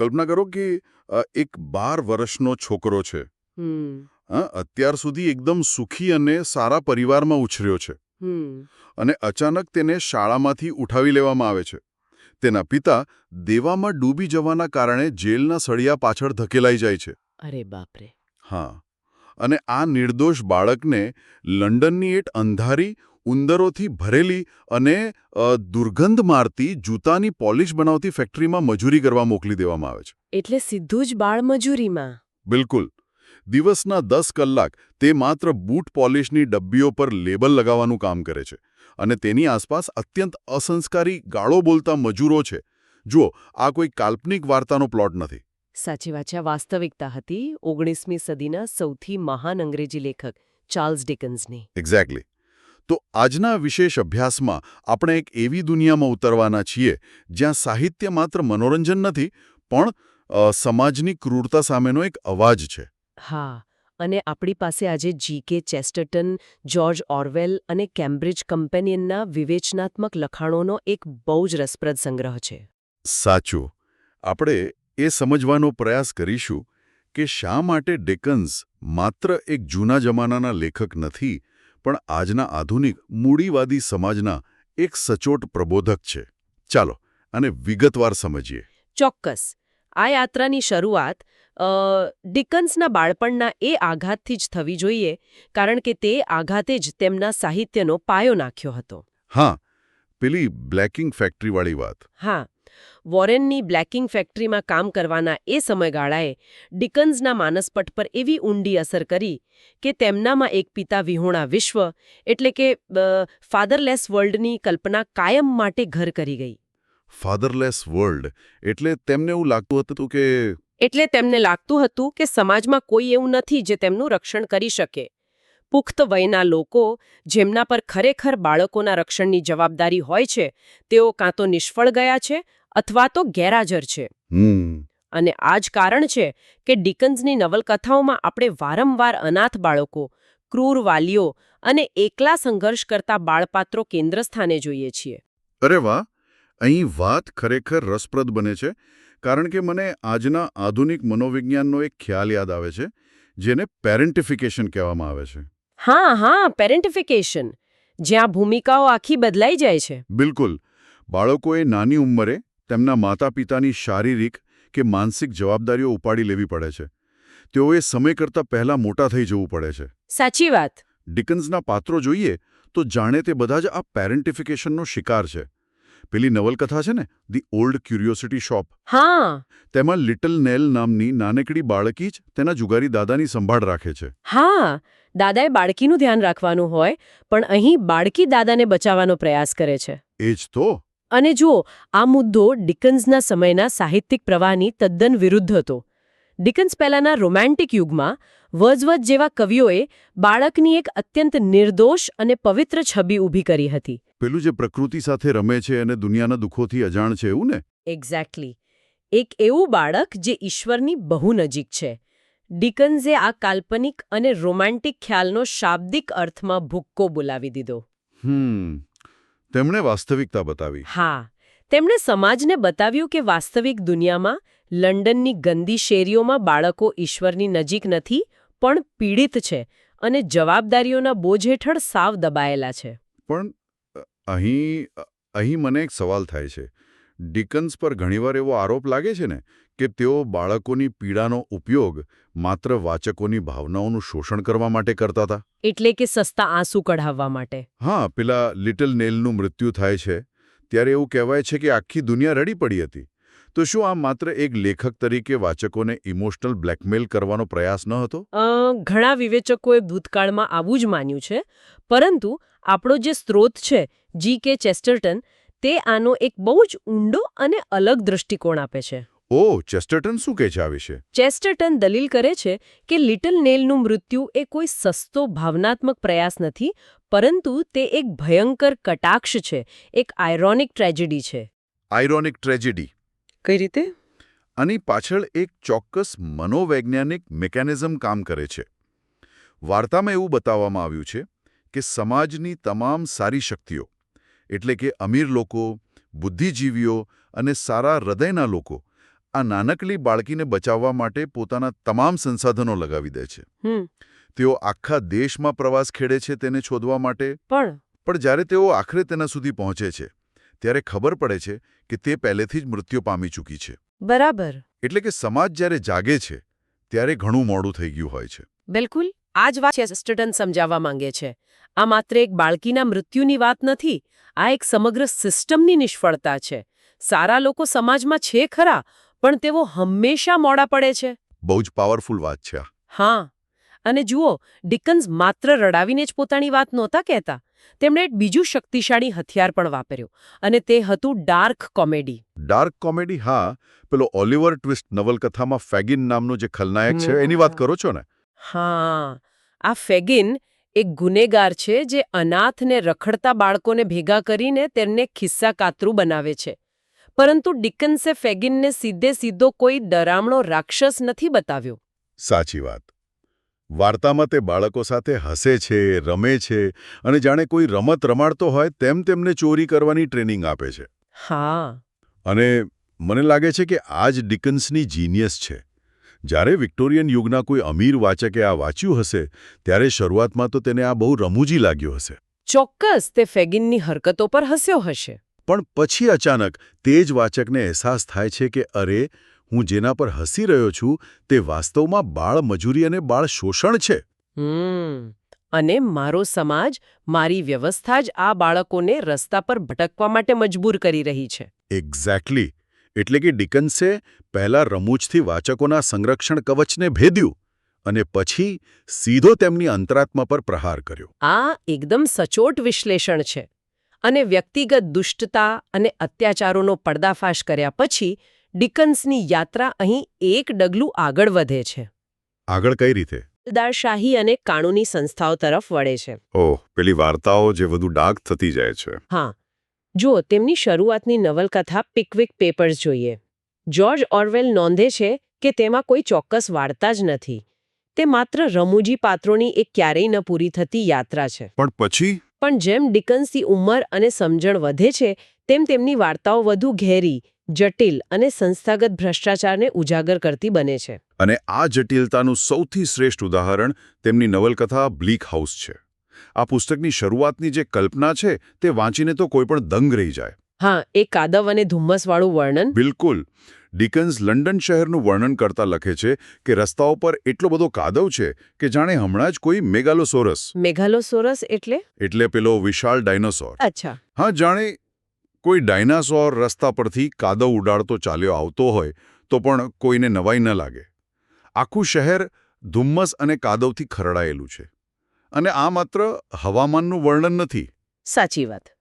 કલ્પના કરો કે એક 12 વર્ષનો છોકરો છે. હમ અત્યાર સુધી એકદમ સુખી અને સારા પરિવારમાં ઉછર્યો છે. હમ અને અચાનક તેને શાળામાંથી ઉઠાવી લેવામાં આવે છે. તેના પિતા દેવામાં ડૂબી જવાના કારણે જેલના સળિયા પાછળ ધકેલાઈ જાય છે. અરે બાપરે. હા, અને આ નિર્દોષ બાળકને લંડનની એક અંધારી, ઉંદરોથી ભરેલી અને દુર્ગંધ મારતી જૂતાની પોલિશ બનાવતી ફેક્ટરીમાં મજૂરી કરવા મોકલી દેવામાં આવે છે. એટલે સીધું જ બાળમજૂરીમાં. બિલકુલ. દિવસના 10 કલાક તે માત્ર બૂટ પોલિશની ડબ્બીઓ પર લેબલ લગાવવાનું કામ કરે છે અને તેની આસપાસ અત્યંત અસંસ્કારી ગાળો બોલતા મજૂરો છે. જુઓ, આ કોઈ કાલ્પનિક વાર્તાનો પ્લોટ નથી. સાચી વાત છે, આ વાસ્તવિકતા હતી 19મી સદીના સૌથી મહાન અંગ્રેજી લેખક ચાર્લ્સ ડિકન્સની. એક્ઝેક્ટલી. તો આજના વિશેષ અભ્યાસમાં આપણે એક એવી દુનિયામાં ઉતરવાના છીએ જ્યાં સાહિત્ય માત્ર મનોરંજન નથી, પણ સમાજની ક્રૂરતા સામેનો એક અવાજ છે. હા, અને આપણી પાસે આજે G.K. ચેસ્ટરટન, જ્યોર્જ ઓરવેલ અને કેમ્બ્રિજ કમ્પેનિયનના વિવેચનાત્મક લખાણોનો એક બહુ જ રસપ્રદ સંગ્રહ છે. સાચું. આપણે એ સમજવાનો પ્રયાસ કરીશું કે શા માટે ડિકન્સ માત્ર એક જૂના જમાનાના લેખક નથી, પણ આજના આધુનિક મૂડીવાદી સમાજના એક સચોટ પ્રબોધક છે. ચાલો, આને વિગતવાર સમજીએ. ચોક્કસ. આ યાત્રાની શરૂઆત ડિકન્સના બાળપણના એ આઘાતથી જ થવી જોઈએ, કારણ કે તે આઘાતે જ તેમના સાહિત્યનો પાયો નાખ્યો હતો. હા, પેલી બ્લેકિંગ ફેક્ટરીવાળી વાત. હા, વોરેનની બ્લેકિંગ ફેક્ટરીમાં કામ કરવાના એ સમયગાળાએ ડિકન્સના માનસપટ પર એવી ઊંડી અસર કરી કે તેમનામાં એક પિતા વિહોણા વિશ્વ એટલે કે ફાધરલેસ વર્લ્ડની કલ્પના કાયમ માટે ઘર કરી ગઈ. ફાધરલેસ વર્લ્ડ એટલે તેમને એવું લાગતું હતું કે એટલે તેમને લાગતું હતું કે સમાજમાં કોઈ એવું નથી જે તેમનું રક્ષણ કરી શકે. પુખ્ત વયના લોકો, જેમના પર ખરેખર બાળકોના રક્ષણની જવાબદારી હોય છે, તેઓ કાં તો નિષ્ફળ ગયા છે અથવા તો ગેરહાજર છે. અને આ જ કારણ છે કે ડિકન્સની નવલકથાઓમાં આપણે વારંવાર અનાથ બાળકો, ક્રૂર વાલીઓ અને એકલા સંઘર્ષ કરતા બાળપાત્રો કેન્દ્રસ્થાને જોઈએ છીએ. અરે વાહ! અહીં વાત ખરેખર રસપ્રદ બને છે, કારણ કે મને આજના આધુનિક મનોવિજ્ઞાનનો એક ખ્યાલ યાદ આવે છે, જેને પેરેન્ટિફિકેશન કહેવામાં આવે છે. હા, પેરેન્ટિફિકેશન, જ્યાં ભૂમિકાઓ આખી બદલાઈ જાય છે. બિલકુલ. બાળકોએ નાની ઉંમરે તેમના માતા-પિતાની શારીરિક કે માનસિક જવાબદારીઓ ઉપાડી લેવી પડે છે. તેઓએ સમય કરતાં પહેલાં મોટા થઈ જવું પડે છે. સાચી વાત. ડિકન્સના પાત્રો જોઈએ તો જાણે તે બધા જ આ પેરેન્ટિફિકેશનનો શિકાર છે. પેલી નવલકથા છે ને, ધી ઓલ્ડ ક્યુરિયોસિટી શોપ. હા. તેમાં લિટલ નેલ નામની નાનકડી બાળકી જ તેના જુગારી દાદાની સંભાળ રાખે છે. હા, દાદાએ બાળકીનું ધ્યાન રાખવાનું હોય, પણ અહીં બાળકી દાદાને બચાવવાનો પ્રયાસ કરે છે. એ જ તો. અને જુઓ, આ મુદ્દો ડિકન્સના સમયના સાહિત્યિક પ્રવાહની તદ્દન વિરુદ્ધ હતો. ડિકન્સ પહેલાના રોમેન્ટિક યુગમાં વર્ડ્સવર્થ જેવા કવિઓએ બાળકની એક અત્યંત નિર્દોષ અને પવિત્ર છબી ઊભી કરી હતી. પેલું જે પ્રકૃતિ સાથે રમે છે અને દુનિયાના દુઃખોથી અજાણ છે, એવું ને? એક્ઝેક્ટલી. એક એવું બાળક જે ઈશ્વરની બહુ નજીક છે. ડિકન્સે આ કાલ્પનિક અને રોમેન્ટિક ખ્યાલનો શાબ્દિક અર્થમાં ભૂક્કો બોલાવી દીધો. તેમણે વાસ્તવિકતા બતાવી. હા, તેમણે સમાજને બતાવ્યું કે વાસ્તવિક દુનિયામાં લંડનની ગંદી શેરીઓમાં બાળકો ઈશ્વરની નજીક નથી, પણ પીડિત છે અને જવાબદારીઓના બોજ હેઠળ સાવ દબાયેલા છે. પણ અહીં મને એક સવાલ થાય છે. ડિકન્સ પર ઘણીવાર એવો આરોપ લાગે છે ને કે તેઓ બાળકોની પીડાનો ઉપયોગ માત્ર વાચકોની ભાવનાઓનું શોષણ કરવા માટે કરતા હતા. એટલે કે સસ્તા આંસુ કઢાવવા માટે. હા, પેલા લિટલ નેલનું મૃત્યુ થાય છે ત્યારે એવું કહેવાય છે કે આખી દુનિયા રડી પડી હતી. તો શું આ માત્ર એક લેખક તરીકે વાચકોને ઇમોશનલ બ્લેકમેલ કરવાનો પ્રયાસ ન હતો? ઘણા વિવેચકોએ ભૂતકાળમાં આવું જ માન્યું છે, પરંતુ આપણો જે સ્ત્રોત છે, G.K. ચેસ્ટરટન, તે આનો એક બહુ જ ઊંડો અને અલગ દૃષ્ટિકોણ આપે છે. ઓહ, ચેસ્ટરટન શું કહે છે આ વિશે? ચેસ્ટરટન દલીલ કરે છે કે લિટલ નેલનું મૃત્યુ એ કોઈ સસ્તો ભાવનાત્મક પ્રયાસ નથી, પરંતુ તે એક ભયંકર કટાક્ષ છે, એક આયરોનિક ટ્રેજેડી છે. Ironic tragedy? કઈ રીતે? આની પાછળ એક ચોક્કસ મનોવૈજ્ઞાનિક મિકેનિઝમ કામ કરે છે. વાર્તામાં એવું બતાવવામાં આવ્યું છે કે સમાજની તમામ સારી શક્તિઓ, એટલે કે અમીર લોકો, બુદ્ધિજીવીઓ અને સારા હૃદયના લોકો, આ નાનકડી બાળકીને બચાવવા માટે પોતાના તમામ સંસાધનો લગાવી દે છે. તેઓ આખા દેશમાં પ્રવાસ ખેડે છે તેને શોધવા માટે. પણ જ્યારે તેઓ આખરે તેના સુધી પહોંચે છે ત્યારે ખબર પડે છે કે તે પહેલેથી જ મૃત્યુ પામી ચૂકી છે. બરાબર. એટલે કે સમાજ જ્યારે જાગે છે ત્યારે ઘણું મોડું થઈ ગયું હોય છે. બિલકુલ. આ જ વાત ચેસ્ટરટન સમજાવવા માંગે છે. આ માત્ર એક બાળકીના મૃત્યુની વાત નથી. આ એક સમગ્ર સિસ્ટમની નિષ્ફળતા છે. સારા લોકો સમાજમાં છે ખરા, પણ તેઓ હંમેશા મોડા પડે છે. બહુ જ પાવરફુલ વાત છે આ. હા. અને જુઓ, ડિકન્સ માત્ર રડાવીને જ પોતાની વાત નહોતા કહેતા. તેમણે એક બીજું શક્તિશાળી હથિયાર પણ વાપર્યું, અને તે હતું ડાર્ક કોમેડી. Dark comedy? હા, પેલો ઓલિવર ટ્વિસ્ટ નવલકથામાં ફેગિન નામનો જે ખલનાયક છે એની વાત કરો છો ને? હા, આ ફેગિન એક ગુનેગાર છે જે અનાથ ને રખડતા બાળકોને ભેગા કરીને તેમને ખિસ્સા કાતરું બનાવે છે. પરંતુ ડિકન્સે ફેગિનને સીધો કોઈ ડરામણો રાક્ષસ નથી બતાવ્યો. સાચી વાત. વાર્તામાં તે બાળકો સાથે હસે છે, રમે છે અને જાણે કોઈ રમત રમાડતો હોય તેમ તેમને ચોરી કરવાની ટ્રેનિંગ આપે છે. હા. અને મને લાગે છે કે આ જ ડિકન્સની જીનિયસ છે. જ્યારે વિક્ટોરિયન યુગના કોઈ અમીર વાચકે આ વાંચ્યું હશે ત્યારે શરૂઆતમાં તો તેને આ બહુ રમૂજી લાગ્યું હશે. ચોક્કસ તે ફેગિનની હરકતો પર હસ્યો હશે. પણ પછી અચાનક તે જ વાચકને અહેસાસ થાય છે કે અરે, હું જેના પર હસી રહ્યો છું તે વાસ્તવમાં બાળ મજૂરી અને બાળ શોષણ છે. અને મારો સમાજ, મારી વ્યવસ્થા જ આ બાળકોને રસ્તા પર ભટકવા માટે મજબૂર કરી રહી છે. એક્ઝેક્ટલી. એટલે કે ડિકન્સે પહેલા રમૂજથી વાચકોના સંરક્ષણ કવચને ભેદ્યું અને પછી સીધો તેમની અંતરાત્મા પર પ્રહાર કર્યો. આ એકદમ સચોટ વિશ્લેષણ છે. અને વ્યક્તિગત દુષ્ટતા અને અત્યાચારોનો પર્દાફાશ કર્યા પછી ડિકન્સની યાત્રા અહીં એક ડગલું આગળ વધે છે. આગળ કઈ રીતે? દારશાહી અને કાનૂની સંસ્થાઓ તરફ વળે છે. ઓહ, પેલી વાર્તાઓ જે વધુ ડાર્ક થતી જાય છે. હા. જો તેમની શરૂઆતની નવલકથા પિકવિક પેપર્સ જોઈએ. જ્યોર્જ ઓરવેલ નોંધે છે કે તેમાં કોઈ ચોક્કસ વાર્તા જ નથી. તે માત્ર રમૂજી પાત્રોની એક ક્યારેય ન પૂરી થતી યાત્રા છે. પણ પછી? પણ જેમ ડિકન્સની ઉંમર અને સમજણ વધે છે તેમ તેમની વાર્તાઓ વધુ ઘેરી, જટિલ અને સંસ્થાગત ભ્રષ્ટાચારને ઉજાગર કરતી બને છે. અને આ જટિલતાનું સૌથી શ્રેષ્ઠ ઉદાહરણ તેમની નવલકથા બ્લીક હાઉસ છે. આ પુસ્તકની શરૂઆતની જે કલ્પના છે તે વાંચીને તો કોઈ પણ દંગ રહી જાય. હા, એ કાદવ અને ધુમ્મસવાળું વર્ણન. બિલકુલ. ડિકન્સ લંડન શહેરનું વર્ણન કરતા લખે છે કે રસ્તાઓ પર એટલો બધો કાદવ છે કે જાણે હમણાં જ કોઈ મેગાલોસોરસ. મેગાલોસોરસ એટલે? એટલે પેલો વિશાળ ડાયનોસોર. અચ્છા. હા, જાણે કોઈ ડાયનાસોર રસ્તા પરથી કાદવ ઉડાડતો ચાલ્યો આવતો હોય તો પણ કોઈને નવાઈ ન લાગે. આખું શહેર ધુમ્મસ અને કાદવથી ખરડાયેલું છે. અને આ માત્ર હવામાનનું વર્ણન નથી. સાચી વાત.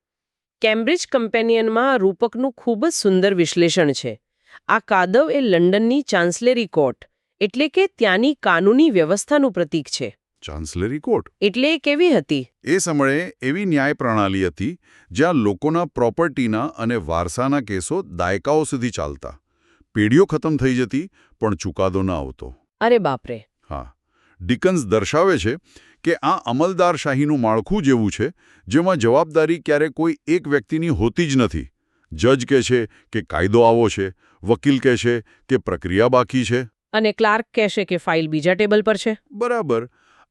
કેમ્બ્રિજ કમ્પેનિયનમાં રૂપકનું ખૂબ જ સુંદર વિશ્લેષણ છે. આ કાદવ એ લંડનની ચાન્સલેરી કોર્ટ એટલે કે ત્યાંની કાનૂની વ્યવસ્થાનું પ્રતીક છે. ચાન્સલેરી કોર્ટ એટલે એ કેવી હતી? એ સમયે એવી ન્યાય પ્રણાલી હતી જ્યાં લોકોના પ્રોપર્ટીના અને વારસાના કેસો દાયકાઓ સુધી ચાલતા. પેઢીઓ ખતમ થઈ જતી પણ ચુકાદો ન આવતો. અરે બાપરે. હા. ડિકન્સ દર્શાવે છે કે આ અમલદારશાહીનું માળખું જેવું છે જેમાં જવાબદારી ક્યારે કોઈ એક વ્યક્તિની હોતી જ નથી. જજ કહે છે કે કાયદો આવો છે, વકીલ કહે છે કે પ્રક્રિયા બાકી છે, અને ક્લાર્ક કહેશે કે ફાઇલ બીજા ટેબલ પર છે. બરાબર.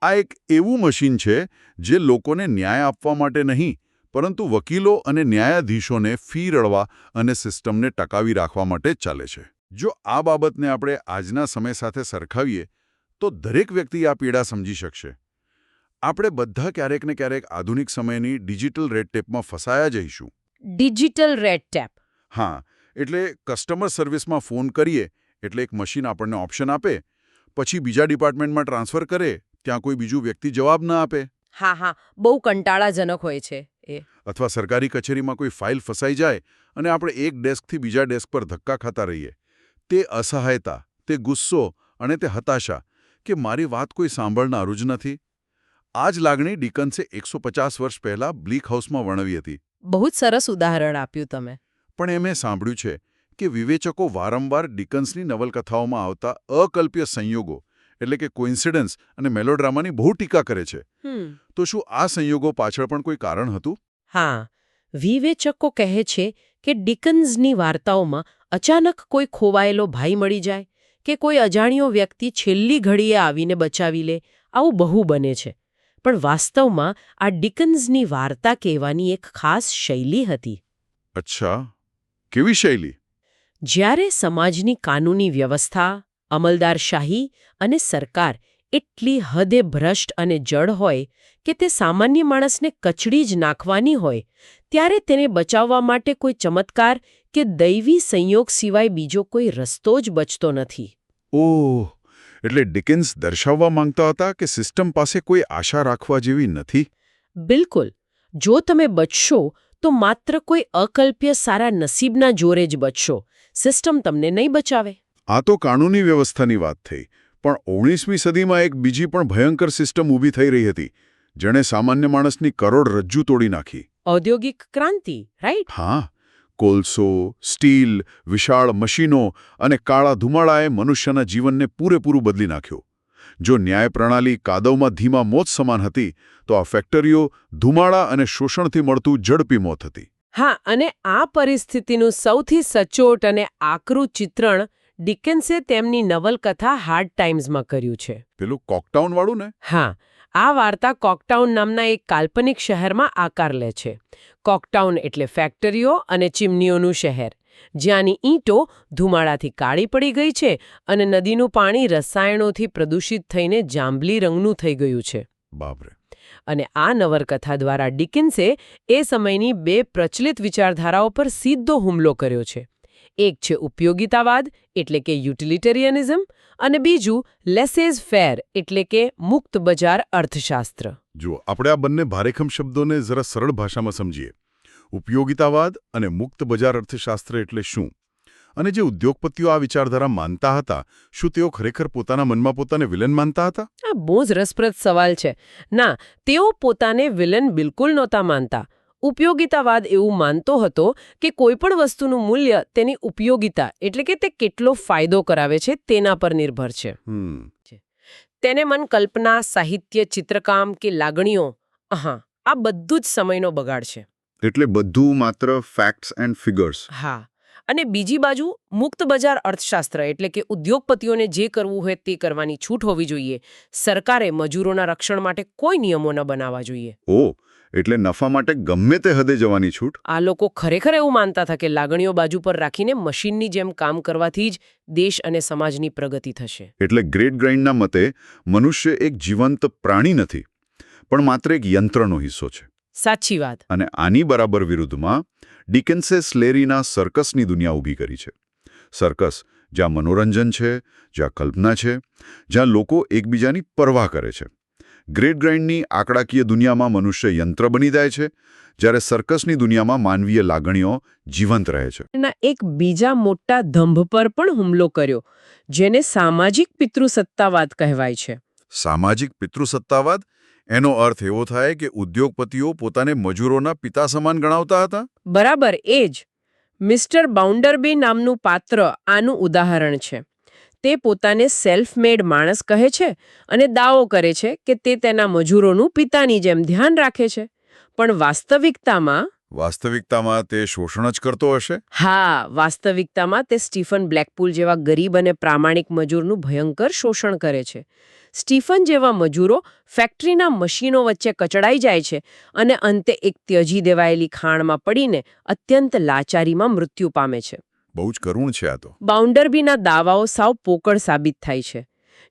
આ એક એવું મશીન છે જે લોકોને ન્યાય આપવા માટે નહીં પરંતુ વકીલો અને ન્યાયાધીશોને ફી રળવા અને સિસ્ટમને ટકાવી રાખવા માટે જ ચાલે છે. જો આ બાબતને આપણે આજના સમય સાથે સરખાવીએ તો દરેક વ્યક્તિ આ પીડા સમજી શકશે. આપણે બધા ક્યારેક ને ક્યારેક આધુનિક સમયની ડિજિટલ રેડ ટેપમાં ફસાયા જઈશું. Digital red tape. હા, એટલે કસ્ટમર સર્વિસમાં ફોન કરીએ એટલે એક મશીન આપણને ઓપ્શન આપે, પછી બીજા ડિપાર્ટમેન્ટમાં ટ્રાન્સફર કરે, ત્યાં કોઈ બીજું વ્યક્તિ જવાબ ન આપે. હા, બહુ કંટાળાજનક હોય છે એ. અથવા સરકારી કચેરીમાં કોઈ ફાઇલ ફસાઈ જાય અને આપણે એક ડેસ્કથી બીજા ડેસ્ક પર ધક્કા ખાતા રહીએ. તે અસહાયતા, તે ગુસ્સો અને તે હતાશા કે મારી વાત કોઈ સાંભળનારું જ નથી. આ જ લાગણી ડિકન્સે 150 વર્ષ પહેલા બ્લીક હાઉસમાં વર્ણવી હતી. બહુ જ સરસ ઉદાહરણ આપ્યું તમે. પણ મેં સાંભળ્યું છે કે વિવેચકો વારંવાર ડિકન્સની નવલકથાઓમાં આવતા અકલ્પ્ય સંયોગો એટલે કે કોઇન્સિડન્સ અને મેલોડ્રામાની બહુ ટીકા કરે છે. તો શું આ સંયોગો પાછળ પણ કોઈ કારણ હતું? હા, વિવેચકો કહે છે કે ડિકન્સની વાર્તાઓમાં અચાનક કોઈ ખોવાયેલો ભાઈ મળી જાય કે કોઈ અજાણ્યો વ્યક્તિ છેલ્લી ઘડીએ આવીને બચાવી લે, આવું બહુ બને છે. પણ વાસ્તવમાં આ ડિકન્સની વાર્તા કહેવાની એક ખાસ શૈલી હતી. અચ્છા, કેવી શૈલી? જ્યારે સમાજની કાનૂની વ્યવસ્થા, અમલદારશાહી અને સરકાર એટલી હદે ભ્રષ્ટ અને જડ હોય કે તે સામાન્ય માણસને કચડી જ નાખવાની હોય, ત્યારે તેને બચાવવા માટે કોઈ ચમત્કાર કે દૈવી સંયોગ સિવાય બીજો કોઈ રસ્તો જ બચતો નથી. ઓહ, એટલે ડિકન્સ દર્શાવવા માંગતા હતા કે સિસ્ટમ પાસે કોઈ આશા રાખવા જેવી નથી? બિલકુલ. જો તમે બચશો તો માત્ર કોઈ અકલ્પ્ય સારા નસીબના જોરે જ બચશો. સિસ્ટમ તમને નહીં બચાવે. આ તો કાનૂની વ્યવસ્થાની વાત થઈ, પણ 19મી સદીમાં એક બીજી પણ ભયંકર સિસ્ટમ ઊભી થઈ રહી હતી, જેણે સામાન્ય માણસની કરોડરજ્જુ તોડી નાખી. ઔદ્યોગિક ક્રાંતિ, રાઈટ? હા, કોલસો, સ્ટીલ, વિશાળ મશીનો અને કાળા ધુમાડાએ મનુષ્યના જીવનને પૂરેપૂરું બદલી નાખ્યું. જો ન્યાય પ્રણાલી કાદવમાં ધીમા મોત સમાન હતી, તો આ ફેક્ટરીઓ ધુમાડા અને શોષણથી મળતું ઝડપી મોત હતી. હા, અને આ પરિસ્થિતિનું સૌથી સચોટ અને આકરું ચિત્રણ ડિકન્સે તેમની નવલકથા હાર્ડ ટાઇમ્સમાં કર્યું છે. પેલું કોકટાઉનવાળું ને? હા, આ વાર્તા કોકટાઉન નામના એક કાલ્પનિક શહેરમાં આકાર લે છે. કોકટાઉન એટલે ફેક્ટરીઓ અને ચીમનીઓનું શહેર, જ્યાંની ઈંટો ધુમાડાથી કાળી પડી ગઈ છે અને નદીનું પાણી રસાયણોથી પ્રદૂષિત થઈને જાંબલી રંગનું થઈ ગયું છે. બાપરે. અને આ નવલકથા દ્વારા ડિકન્સે એ સમયની બે પ્રચલિત વિચારધારાઓ પર સીધો હુમલો કર્યો છે. એક છે ઉપયોગિતાવાદ એટલે કે યુટિલિટેરિયનિઝમ, અને બીજું લેસેઝ ફેર એટલે કે મુક્ત બજાર અર્થશાસ્ત્ર. જુઓ, આપણે આ બંને ભારેખમ શબ્દોને જરા સરળ ભાષામાં સમજીએ. ઉપયોગિતાવાદ અને મુક્ત બજાર અર્થશાસ્ત્ર એટલે શું? અને જે ઉદ્યોગપતિઓ આ વિચારધારા માનતા હતા, શું તેઓ ખરેખર પોતાના મનમાં પોતાને વિલન માનતા હતા? આ બહુ જ રસપ્રદ સવાલ છે. ના, તેઓ પોતાને વિલન બિલકુલ નહોતા માનતા. ઉપયોગિતાવાદ એવું માનતો હતો કે કોઈપણ વસ્તુનું મૂલ્ય તેની ઉપયોગિતા એટલે કે તે કેટલો ફાયદો કરાવે છે તેના પર નિર્ભર છે. તેને મન કલ્પના, સાહિત્ય, ચિત્રકામ કે લાગણીઓ, આ બધું જ સમયનો બગાડ છે. એટલે બધું માત્ર ફેક્ટ્સ એન્ડ ફિગર્સ. હા, અને બીજી બાજુ મુક્ત બજાર અર્થશાસ્ત્ર એટલે કે ઉદ્યોગપતિઓને જે કરવું હોય તે કરવાની છૂટ હોવી જોઈએ. સરકારે મજૂરોના રક્ષણ માટે કોઈ નિયમો ન બનાવવા જોઈએ. ઓહ, એટલે નફા માટે ગમે તે હદે જવાની છૂટ. આ લોકો ખરેખર એવું માનતા હતા કે લાગણીઓ બાજુ પર રાખીને મશીનની જેમ કામ કરવાથી જ દેશ અને સમાજની પ્રગતિ થશે. એટલે ગ્રેટ ગ્રાઇન્ડના મતે મનુષ્ય એક જીવંત પ્રાણી નથી, પણ માત્ર એક યંત્રનો હિસ્સો છે. સાચી વાત. અને આની બરાબર વિરુદ્ધમાં ડિકન્સે સ્લેરીના સર્કસની દુનિયા ઊભી કરી છે. સર્કસ જ્યાં મનોરંજન છે, જ્યાં કલ્પના છે, જ્યાં લોકો એકબીજાની પરવા કરે છે. ગ્રેટ ગ્રાઇન્ડની આંકડાકીય દુનિયામાં મનુષ્ય યંત્ર બની જાય છે, જ્યારે સર્કસની દુનિયામાં માનવીય લાગણીઓ જીવંત રહે છે. એના એક બીજા મોટા ધંભ પર પણ હુમલો કર્યો, જેને સામાજિક પિતૃસત્તાવાદ કહેવાય છે. સામાજિક પિતૃસત્તાવાદ? એનો અર્થ એવો થાય કે ઉદ્યોગપતિઓ પોતાને મજૂરોના પિતા સમાન ગણાવતા હતા? બરાબર, એ જ. મિસ્ટર બાઉન્ડરબી નામનું પાત્ર આનું ઉદાહરણ છે. તે પોતાને સેલ્ફ મેડ માણસ કહે છે અને દાવો કરે છે કે તે તેના મજૂરોનું પિતાની જેમ ધ્યાન રાખે છે. પણ વાસ્તવિકતામાં તે શોષણ જ કરતો હશે? હા, વાસ્તવિકતામાં તે સ્ટીફન બ્લેકપુલ જેવા ગરીબ અને પ્રામાણિક મજૂરનું ભયંકર શોષણ કરે છે. સ્ટીફન જેવા મજૂરો ફેક્ટરીના મશીનો વચ્ચે કચડાઈ જાય છે અને અંતે એક ત્યજી દેવાયેલી ખાણમાં પડીને અત્યંત લાચારીમાં મૃત્યુ પામે છે. બહુ જ કરુણ છે આ તો. બાઉન્ડરબીના દાવાઓ સાવ પોકળ સાબિત થાય છે.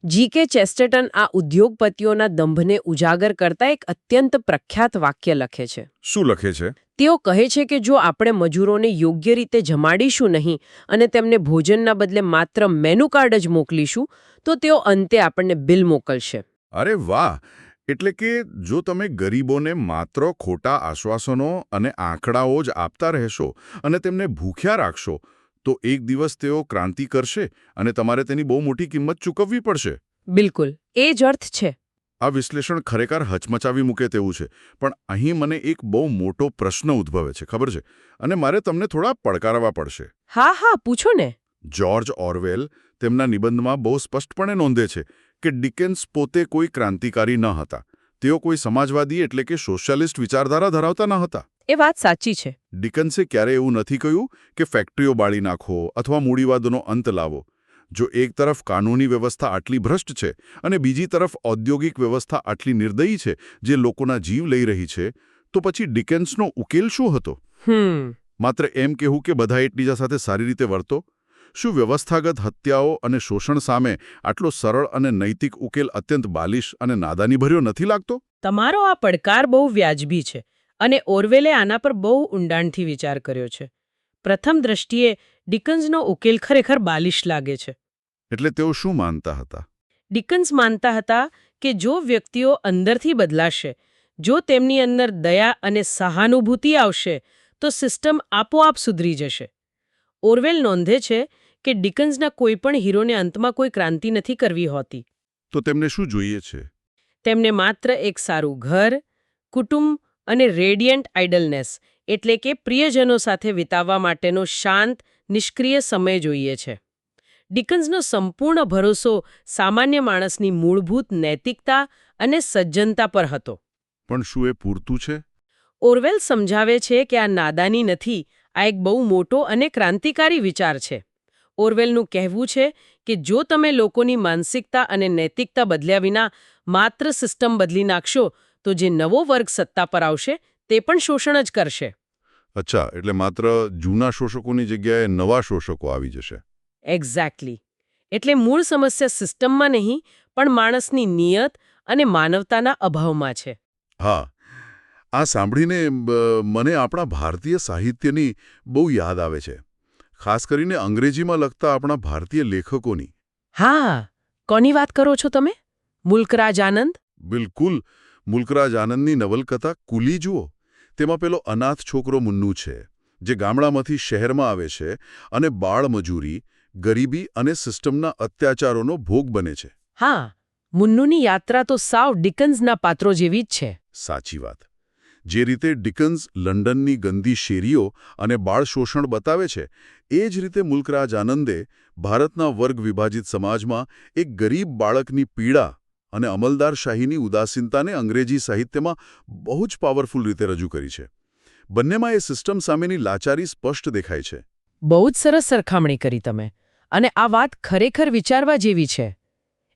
G.K. ચેસ્ટરટન આ ઉદ્યોગપતિઓના દંભને ઉજાગર કરતા એક અત્યંત પ્રખ્યાત વાક્ય લખે છે. શું લખે છે? તેઓ કહે છે કે જો આપણે મજૂરોને યોગ્ય રીતે જમાડીશું નહીં અને તેમને ભોજનના બદલે માત્ર મેનુ કાર્ડ જ મોકલીશું, તો તેઓ અંતે આપણને બિલ મોકલશે. અરે વાહ! એટલે કે જો તમે ગરીબોને માત્ર ખોટા આશ્વાસનો અને આંકડાઓ જ આપતા રહેશો અને તેમને ભૂખ્યા રાખશો, તો એક દિવસ તેઓ ક્રાંતિ કરશે અને તમારે તેની બહુ મોટી કિંમત ચૂકવવી પડશે. બિલકુલ, એ જ અર્થ છે. આ વિશ્લેષણ ખરેખર હચમચાવી મૂકે તેવું છે, પણ અહીં મને એક બહુ મોટો પ્રશ્ન ઉદ્ભવે છે, ખબર છે? અને મારે તમને થોડા પડકારવા પડશે. હા, પૂછો ને. જ્યોર્જ ઓરવેલ તેમના નિબંધમાં બહુ સ્પષ્ટપણે નોંધે છે કે ડિકેન્સ પોતે કોઈ ક્રાંતિકારી ન હતા. તેઓ કોઈ સમાજવાદી એટલે કે સોશિયાલિસ્ટ વિચારધારા ધરાવતા ન હતા. એ વાત સાચી છે. ડિકન્સે ક્યારે એવું નથી કહ્યું કે ફેક્ટરીઓ બાળી નાખો અથવા મૂડીવાદનો અંત લાવો. જો એક તરફ કાનૂની વ્યવસ્થા આટલી ભ્રષ્ટ છે અને બીજી તરફ ઔદ્યોગિક વ્યવસ્થા આટલી નિર્દયી છે જે લોકોના જીવ લઈ રહી છે, તો પછી ડિકન્સનો ઉકેલ શું હતો? માત્ર એમ કહેવું કે બધા એકબીજા સાથે સારી રીતે વર્તો? શું વ્યવસ્થાગત હત્યાઓ અને શોષણ સામે આટલો સરળ અને નૈતિક ઉકેલ અત્યંત બાલિશ અને નાદાનીભર્યો નથી લાગતો? તમારો આ પડકાર બહુ વ્યાજબી છે અને ઓરવેલે આના પર બહુ ઊંડાણથી વિચાર કર્યો છે. પ્રથમ દ્રષ્ટિએ ડિકન્સનો ઉકેલ ખરેખર બાલિશ લાગે છે. એટલે તેઓ શું માનતા હતા? ડિકન્સ માનતા હતા કે જો વ્યક્તિઓ અંદરથી બદલાશે, જો તેમની અંદર દયા અને સહાનુભૂતિ આવશે, તો સિસ્ટમ આપોઆપ સુધરી જશે. ઓરવેલ નોંધે છે કે ડિકન્સના કોઈપણ હીરોને અંતમાં કોઈ ક્રાંતિ નથી કરવી હોતી. તો તેમને શું જોઈએ છે? તેમને માત્ર એક સારું ઘર, કુટુંબ અને રેડિયન્ટ આઇડલનેસ એટલે કે પ્રિયજનો સાથે વિતાવવા માટેનો શાંત, નિષ્ક્રિય સમય જોઈએ છે. ડિકન્સનો સંપૂર્ણ ભરોસો સામાન્ય માણસની મૂળભૂત નૈતિકતા અને સજ્જનતા પર હતો. પણ શું એ પૂરતું છે? ઓરવેલ સમજાવે છે કે આ નાદાની નથી, આ એક બહુ મોટો અને ક્રાંતિકારી વિચાર છે. ઓરવેલનું કહેવું છે કે જો તમે લોકોની માનસિકતા અને નૈતિકતા બદલ્યા વિના માત્ર સિસ્ટમ બદલી નાખશો, તો જે નવો વર્ગ સત્તા પર આવશે તે પણ શોષણ જ કરશે. અચ્છા, એટલે માત્ર જૂના શોષકોની જગ્યાએ નવા શોષકો આવી જશે. એક્ઝેક્ટલી. એટલે મૂળ સમસ્યા સિસ્ટમમાં નહીં, પણ માણસની નિયત અને માનવતાના અભાવમાં છે. હા, આ સાંભળીને મને આપણા ભારતીય સાહિત્યની બહુ યાદ આવે છે. ખાસ કરીને અંગ્રેજીમાં લખતા આપણા ભારતીય લેખકોની. હા, કોની વાત કરો છો તમે? મુલ્કરાજ આનંદ? બિલકુલ. મુલ્કરાજ આનંદની નવલકથા કુલી જુઓ. તેમાં પેલો અનાથ છોકરો મુન્નુ છે, જે ગામડામાંથી શહેરમાં આવે છે અને બાળમજૂરી, ગરીબી અને સિસ્ટમના અત્યાચારોનો ભોગ બને છે. હા, મુન્નુની યાત્રા તો સાવ ડિકન્સના પાત્રો જેવી જ છે. સાચી વાત. જે રીતે ડિકન્સ લંડનની ગંદી શેરીઓ અને બાળ શોષણ બતાવે છે, એ જ રીતે મુલ્કરાજ આનંદે ભારતના વર્ગ વિભાજિત સમાજમાં એક ગરીબ બાળકની પીડા અને અમલદારશાહીની ઉદાસીનતાને અંગ્રેજી સાહિત્યમાં બહુ જ પાવરફુલ રીતે રજૂ કરી છે. બંનેમાં એ સિસ્ટમ સામેની લાચારી સ્પષ્ટ દેખાય છે. બહુ જ સરસ સરખામણી કરી તમે. અને આ વાત ખરેખર વિચારવા જેવી છે.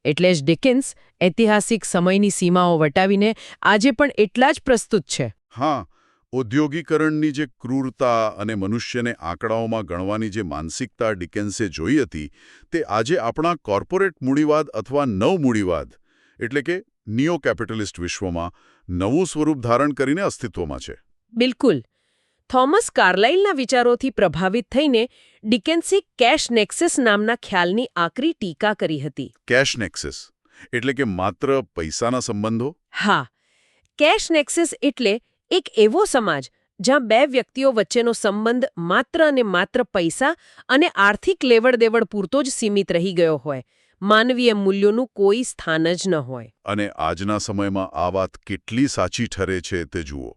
એટલે જ ડિકન્સ ઐતિહાસિક સમયની સીમાઓ વટાવીને આજે પણ એટલા જ પ્રસ્તુત છે. હા, ઔદ્યોગિકરણની જે ક્રૂરતા અને મનુષ્યને આંકડાઓમાં ગણવાની જે માનસિકતા ડિકેન્સે જોઈ હતી, તે આજે આપણા કોર્પોરેટ મૂડીવાદ અથવા નવમૂડીવાદ એટલે કે નિયો કેપિટલિસ્ટ વિશ્વમાં નવું સ્વરૂપ ધારણ કરીને અસ્તિત્વમાં છે. બિલકુલ. થોમસ કાર્લાઇલના વિચારોથી પ્રભાવિત થઈને ડિકેન્સે કેશ નેક્સસ નામના ખ્યાલની આકરી ટીકા કરી હતી. કેશ નેક્સસ એટલે કે માત્ર પૈસાના સંબંધો? હા, કેશ નેક્સસ એટલે એક એવો સમાજ જ્યાં બે વ્યક્તિઓ વચ્ચેનો સંબંધ માત્ર અને માત્ર પૈસા અને આર્થિક લેવડ-દેવડ પૂરતો જ સીમિત રહી ગયો હોય, માનવીય મૂલ્યોનું કોઈ સ્થાન જ ન હોય. અને આજના સમયમાં આ વાત કેટલી સાચી ઠરે છે તે જુઓ.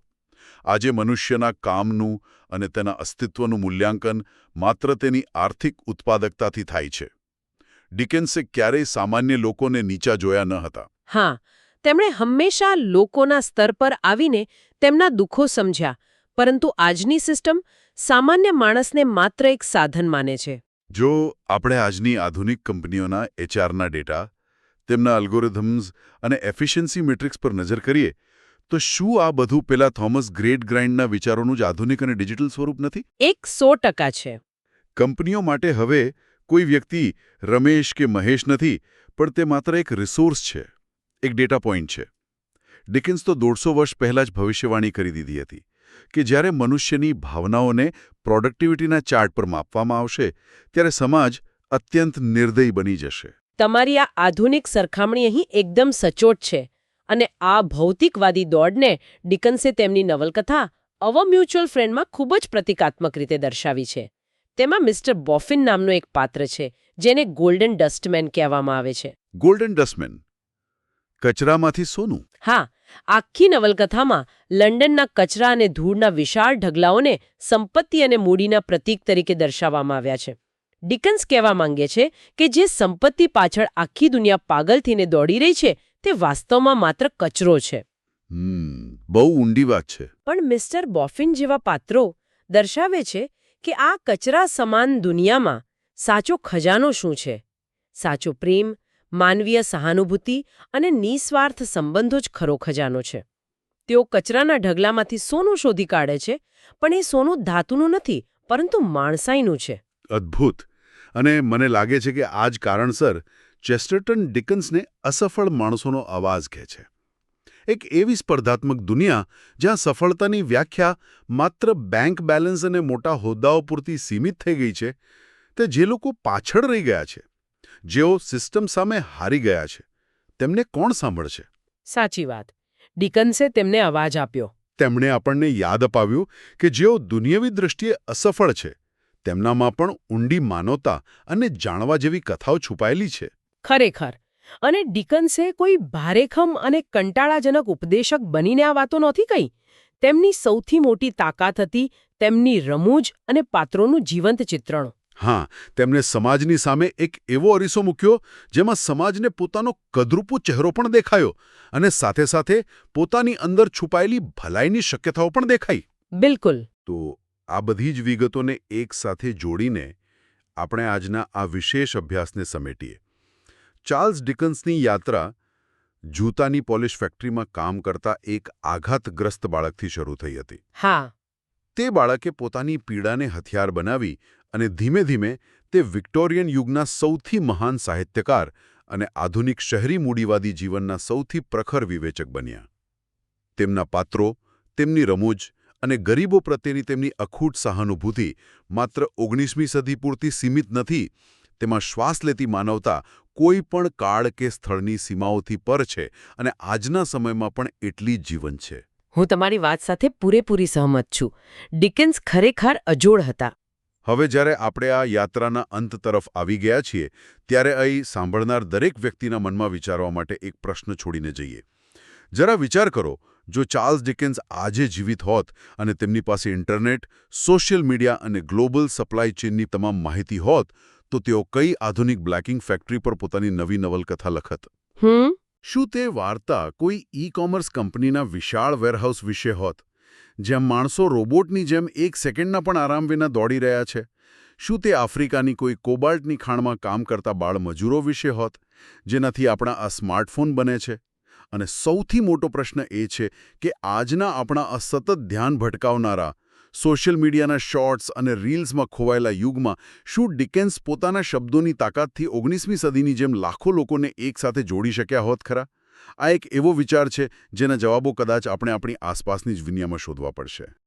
આજે મનુષ્યના કામનું અને તેના અસ્તિત્વનું મૂલ્યાંકન માત્ર તેની આર્થિક ઉત્પાદકતાથી થાય છે. ડિકેન્સે ક્યારેય સામાન્ય લોકોને નીચા જોયા ન હતા. હા, તેમણે હંમેશા લોકોના સ્તર પર આવીને તેમના દુઃખો સમજ્યા, પરંતુ આજની સિસ્ટમ સામાન્ય માણસને માત્ર એક સાધન માને છે. જો આપણે આજની આધુનિક કંપનીઓના એચઆરના ડેટા, તેમના અલ્ગોરિધમ્સ અને એફિશિયન્સી મેટ્રિક્સ પર નજર કરીએ, તો શું આ બધું પેલા થોમસ ગ્રેટગ્રાઇન્ડના વિચારોનું જ આધુનિક અને ડિજિટલ સ્વરૂપ નથી? 100% છે. કંપનીઓ માટે હવે કોઈ વ્યક્તિ રમેશ કે મહેશ નથી, પણ તે માત્ર એક રિસોર્સ છે, એક ડેટા પોઇન્ટ છે. ડિકન્સ તો 150 વર્ષ પહેલાં જ ભવિષ્યવાણી કરી દીધી હતી કે જ્યારે મનુષ્યની ભાવનાઓને પ્રોડક્ટિવિટીના ચાર્ટ પર માપવામાં આવશે, ત્યારે સમાજ અત્યંત નિર્દયી બની જશે. તમારી આ આધુનિક સરખામણી અહીં એકદમ સચોટ છે. અને આ ભૌતિકવાદી દોડને ડિકન્સે તેમની નવલકથા અવર મ્યુચ્યુઅલ ફ્રેન્ડમાં ખૂબ જ પ્રતિકાત્મક રીતે દર્શાવી છે. તેમાં મિસ્ટર બોફિન નામનો એક પાત્ર છે, જેને ગોલ્ડન ડસ્ટમેન કહેવામાં આવે છે. ગોલ્ડન ડસ્ટમેન? કચરામાંથી સોનું? હા, આખી નવલકથામાં લંડનના કચરા અને ધૂળના વિશાળ ઢગલાઓને સંપત્તિ અને મૂડીના પ્રતીક તરીકે દર્શાવવામાં આવ્યા છે. ડિકન્સ કહેવા માંગે છે કે જે સંપત્તિ પાછળ આખી દુનિયા પાગલ થઈને દોડી રહી છે, તે વાસ્તવમાં માત્ર કચરો છે. બહુ ઊંડી વાત છે. પણ મિસ્ટર બોફિન જેવા પાત્રો દર્શાવે છે કે આ કચરા સમાન દુનિયામાં સાચો ખજાનો શું છે. સાચો પ્રેમ, માનવીય સહાનુભૂતિ અને નિસ્વાર્થ સંબંધો જ ખરો ખજાનો છે. તેઓ કચરાના ઢગલામાંથી સોનું શોધી કાઢે છે, પણ એ સોનું ધાતુનું નથી, પરંતુ માણસાઈનું છે. અદ્ભુત. અને મને લાગે છે કે આ જ કારણસર ચેસ્ટરટન ડિકન્સને અસફળ માણસોનો અવાજ કહે છે. એક એવી સ્પર્ધાત્મક દુનિયા જ્યાં સફળતાની વ્યાખ્યા માત્ર બેંક બેલેન્સ અને મોટા હોદ્દાઓ પૂરતી સીમિત થઈ ગઈ છે, તે જે લોકો પાછળ રહી ગયા છે, જેઓ સિસ્ટમ સામે હારી ગયા છે, તેમને કોણ સાંભળશે? સાચી વાત. ડિકન્સે તેમને અવાજ આપ્યો. તેમણે આપણને યાદ અપાવ્યું કે જેઓ દુનિયાવી દૃષ્ટિએ અસફળ છે, તેમનામાં પણ ઊંડી માનવતા અને જાણવા જેવી કથાઓ છુપાયેલી છે. ખરેખર. અને ડિકન્સે કોઈ ભારેખમ અને કંટાળાજનક ઉપદેશક બનીને આ વાતો નહોતી કહી. તેમની સૌથી મોટી તાકાત હતી તેમની રમૂજ અને પાત્રોનું જીવંત ચિત્રણ. હા, તેમણે સમાજની સામે એક એવો અરીસો મૂક્યો જેમાં સમાજને પોતાનો કદરૂપો ચહેરો પણ દેખાયો અને સાથે સાથે પોતાની અંદર છુપાયેલી ભલાઈની શક્યતાઓ પણ દેખાઈ. બિલકુલ. તો આ બધી જ વિગતોને એક સાથે જોડીને આપણે આજના આ વિશેષ અભ્યાસને સમેટીએ. ચાર્લ્સ ડિકન્સની યાત્રા જૂતાની પોલિશ ફેક્ટરીમાં કામ કરતા એક આઘાતગ્રસ્ત બાળકથી શરૂ થઈ હતી. હા. તે બાળકે પોતાની પીડાને હથિયાર બનાવી અને ધીમે ધીમે તે વિક્ટોરિયન યુગના સૌથી મહાન સાહિત્યકાર અને આધુનિક શહેરી મૂડીવાદી જીવનના સૌથી પ્રખર વિવેચક બન્યા. તેમના પાત્રો, તેમની રમૂજ અને ગરીબો પ્રત્યેની તેમની અખૂટ સહાનુભૂતિ માત્ર 19મી સદી પૂરતી સીમિત નથી, તેમાં શ્વાસ લેતી માનવતા કોઈ પણ કાળ કે સ્થળની સીમાઓથી પર છે અને આજના સમયમાં પણ એટલી જ જીવંત છે. હું તમારી વાત સાથે પૂરેપૂરી સહમત છું. ડિકન્સ ખરેખર અજોડ હતા. હવે જ્યારે આપણે આ યાત્રાના અંત તરફ આવી ગયા છીએ, ત્યારે અહીં સાંભળનાર દરેક વ્યક્તિના મનમાં વિચારવા માટે એક પ્રશ્ન છોડીને જઈએ. જરા વિચાર કરો, જો ચાર્લ્સ ડિકન્સ આજે જીવિત હોત અને તેમની પાસે ઇન્ટરનેટ, સોશિયલ મીડિયા અને ગ્લોબલ સપ્લાય ચેનની તમામ માહિતી હોત, તો તેઓ કઈ આધુનિક બ્લેકિંગ ફેક્ટરી પર પોતાની નવી નવલકથા લખત? શું તે વાર્તા કોઈ ઈ-કોમર્સ કંપનીના વિશાળ વેરહાઉસ વિશે હોત, જ્યાં માણસો રોબોટની જેમ એક સેકન્ડના પણ આરામ વિના દોડી રહ્યા છે? શું તે આફ્રિકાની કોઈ કોબાલ્ટની ખાણમાં કામ કરતા બાળમજૂરો વિશે હોત, જેનાથી આપણા આ સ્માર્ટફોન બને છે? અને સૌથી મોટો પ્રશ્ન એ છે કે આજના આપણા આ સતત ધ્યાન ભટકાવનારા સોશિયલ મીડિયાના શોર્ટ્સ અને રીલ્સમાં ખોવાયેલા યુગમાં શું ડિકન્સ પોતાના શબ્દોની તાકાતથી 19મી સદીની જેમ લાખો લોકોને એકસાથે જોડી શક્યા હોત ખરા? આ એક એવો વિચાર છે જેના જવાબો કદાચ આપણે આપણી આસપાસની જ દુનિયામાં શોધવા પડશે.